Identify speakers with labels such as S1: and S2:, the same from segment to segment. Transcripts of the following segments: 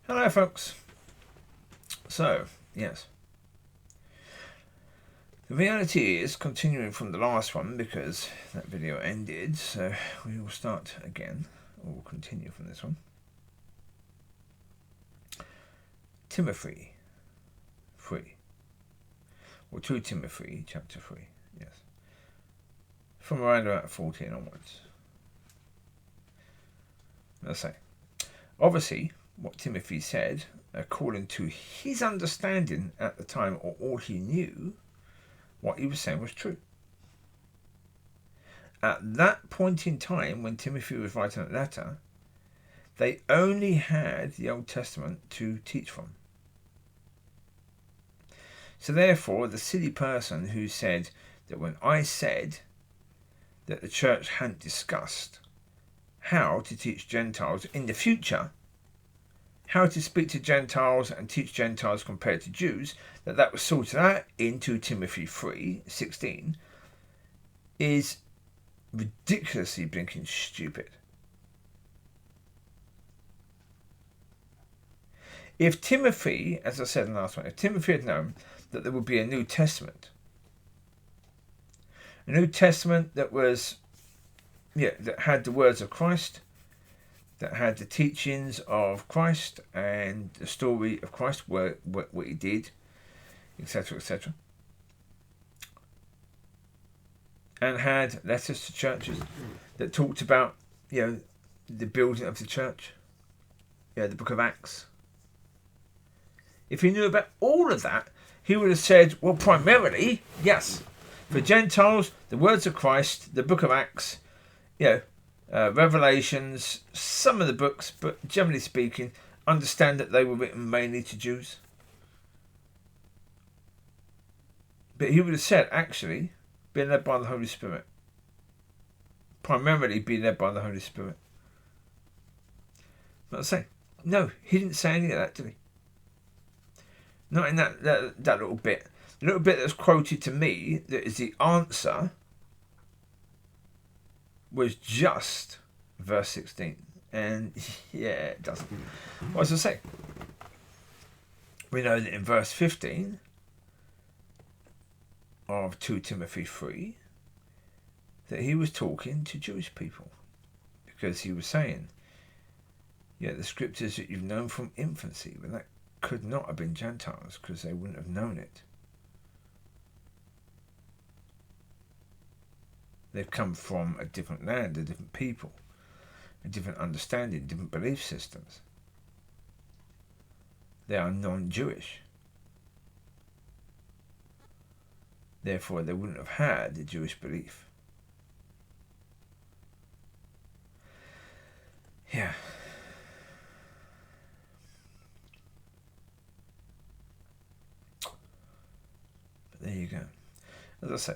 S1: Hello folks. So, yes. The reality is, continuing from the last one, because that video ended, so we will start again, or we'll continue from this one. Timothy 3. Or 2 Timothy, chapter 3, yes. From around about 14 onwards. Let's say, obviously, what Timothy said, according to his understanding at the time, or all he knew, what he was saying was true. At that point in time, when Timothy was writing that letter, they only had the Old Testament to teach from. So therefore, the silly person who said that when I said that the church hadn't discussed how to teach Gentiles in the future, how to speak to Gentiles and teach Gentiles compared to Jews, that was sorted out in 2 Timothy 3:16, is ridiculously blinking stupid. If Timothy, as I said in the last one, if Timothy had known that there would be a New Testament that was, that had the words of Christ, that had the teachings of Christ and the story of Christ, what he did, etc., etc., and had letters to churches that talked about, the building of the church, the book of Acts. If he knew about all of that, he would have said, well, primarily, yes, for Gentiles, the words of Christ, the book of Acts, Revelations, some of the books, but generally speaking, understand that they were written mainly to Jews. But he would have said, actually, being led by the Holy Spirit. Primarily being led by the Holy Spirit. But I say, no, he didn't say any of that, did he? Not in that little bit. The little bit that's quoted to me, that is the answer, was just verse 16. And it doesn't. What does it say? We know that in verse 15 of 2 Timothy 3 that he was talking to Jewish people, because he was saying, the scriptures that you've known from infancy, but that could not have been Gentiles, because they wouldn't have known it. They've come from a different land, a different people, a different understanding, different belief systems. They are non-Jewish. Therefore, they wouldn't have had the Jewish belief. Yeah. But there you go. As I say,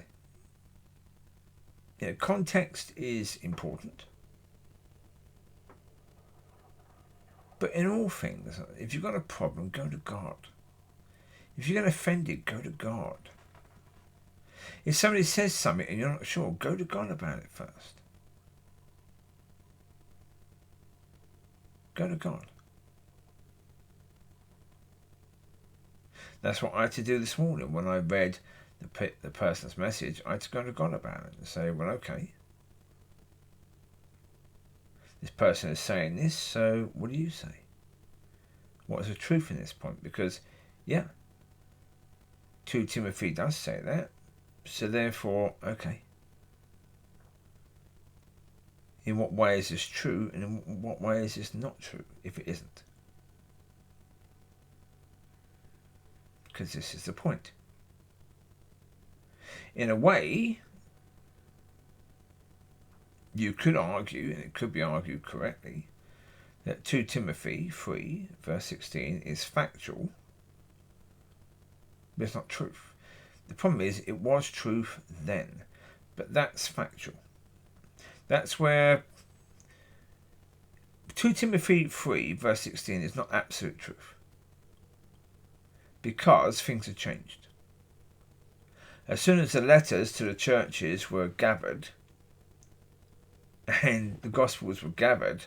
S1: context is important. But in all things, if you've got a problem, go to God. If you get offended, go to God. If somebody says something and you're not sure, go to God about it first. Go to God. That's what I had to do this morning when I read the person's message. I had to go to God about it and say, well, okay, this person is saying this, so what do you say? What is the truth in this point? Because, 2 Timothy does say that, so therefore, okay. In what way is this true, and in what way is this not true, if it isn't? Because this is the point. In a way, you could argue, and it could be argued correctly, that 2 Timothy 3, verse 16 is factual, but it's not truth. The problem is, it was truth then, but that's factual. That's where 2 Timothy 3, verse 16 is not absolute truth, because things have changed. As soon as the letters to the churches were gathered, and the Gospels were gathered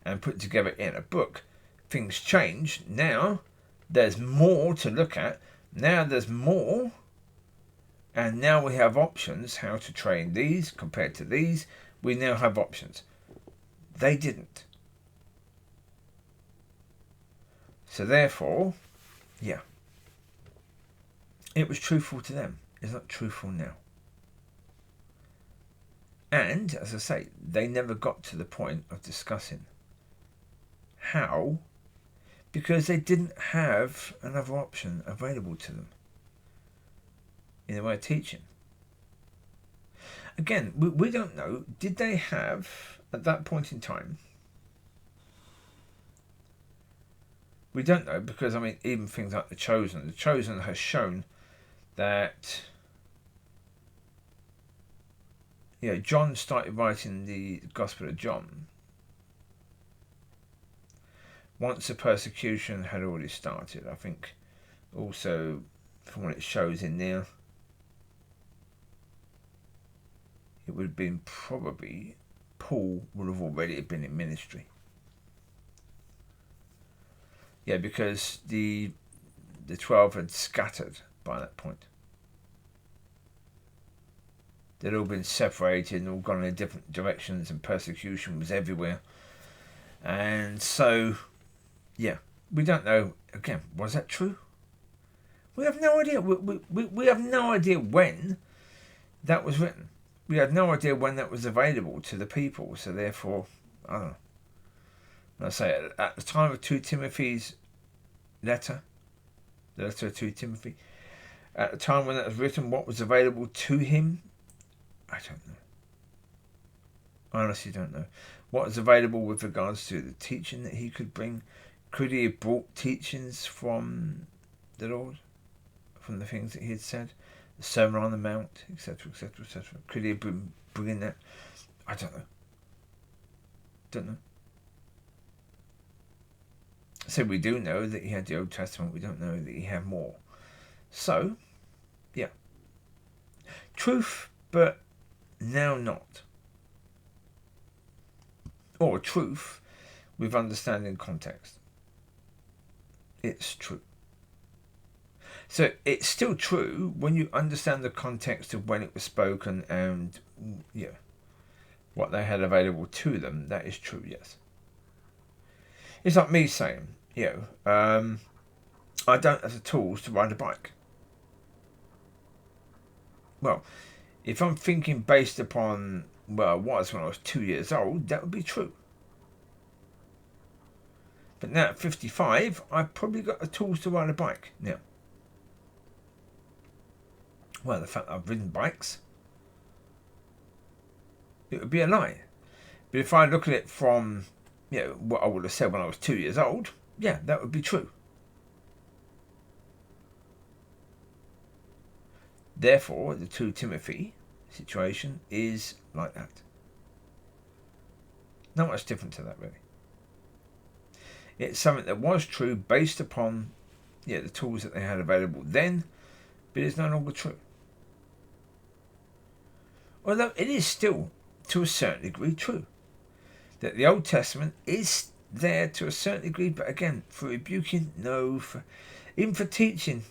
S1: and put together in a book, things change. Now there's more to look at. Now there's more. And now we have options how to train these compared to these. We now have options. They didn't. So therefore, yeah, it was truthful to them. It's not truthful now. And, as I say, they never got to the point of discussing how, because they didn't have another option available to them in the way of teaching. Again, we don't know. Did they have, at that point in time, we don't know, because, I mean, even things like The Chosen has shown that, you know, John started writing the Gospel of John once the persecution had already started. I think also, from what it shows in there, it would have been probably Paul would have already been in ministry. Yeah, because the 12 had scattered by that point. They'd all been separated and all gone in different directions, and persecution was everywhere. And so, yeah, we don't know. Again, was that true? We have no idea. We have no idea when that was written. We have no idea when that was available to the people. So therefore, I don't know. When I say at the time of 2 Timothy's letter, the letter of 2 Timothy, at the time when that was written, what was available to him, I don't know. I honestly don't know. What was available with regards to the teaching that he could bring? Could he have brought teachings from the Lord? From the things that he had said? The Sermon on the Mount, etc., etc., etc. Could he have been bringing that? I don't know. Don't know. So we do know that he had the Old Testament. We don't know that he had more. So, yeah. Truth, but now not. Or truth with understanding context. It's true. So it's still true when you understand the context of when it was spoken and, yeah, what they had available to them. That is true, yes. It's like me saying, you know, I don't have the tools to ride a bike. Well, if I'm thinking based upon where I was when I was 2 years old, that would be true. But now at 55, I've probably got the tools to ride a bike now. Well, the fact that I've ridden bikes, it would be a lie. But if I look at it from, you know, what I would have said when I was 2 years old, yeah, that would be true. Therefore, the 2 Timothy situation is like that. Not much different to that, really. It's something that was true based upon, yeah, the tools that they had available then, but it's no longer true. Although it is still, to a certain degree, true. That the Old Testament is there to a certain degree, but again, for rebuking, no. Even for teaching.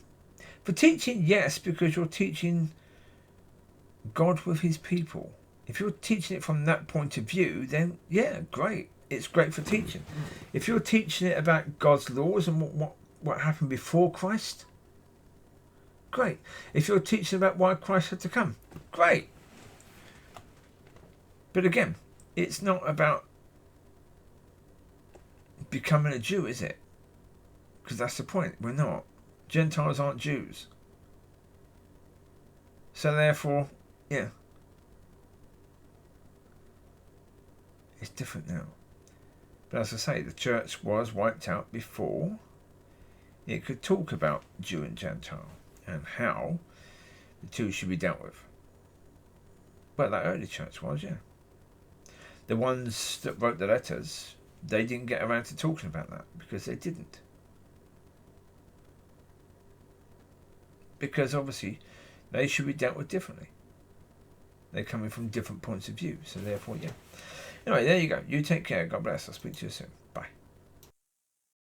S1: For teaching, yes, because you're teaching God with his people. If you're teaching it from that point of view, then yeah, great. It's great for teaching. If you're teaching it about God's laws and what happened before Christ, great. If you're teaching about why Christ had to come, great. But again, it's not about becoming a Jew, is it? Because that's the point. We're not. Gentiles aren't Jews. So therefore, yeah. It's different now. But as I say, the church was wiped out before it could talk about Jew and Gentile and how the two should be dealt with. Well, that early church was, yeah. The ones that wrote the letters, they didn't get around to talking about that because they didn't. Because obviously they should be dealt with differently. They're coming from different points of view. So therefore, yeah. Anyway, there you go. You take care. God bless. I'll speak to you soon.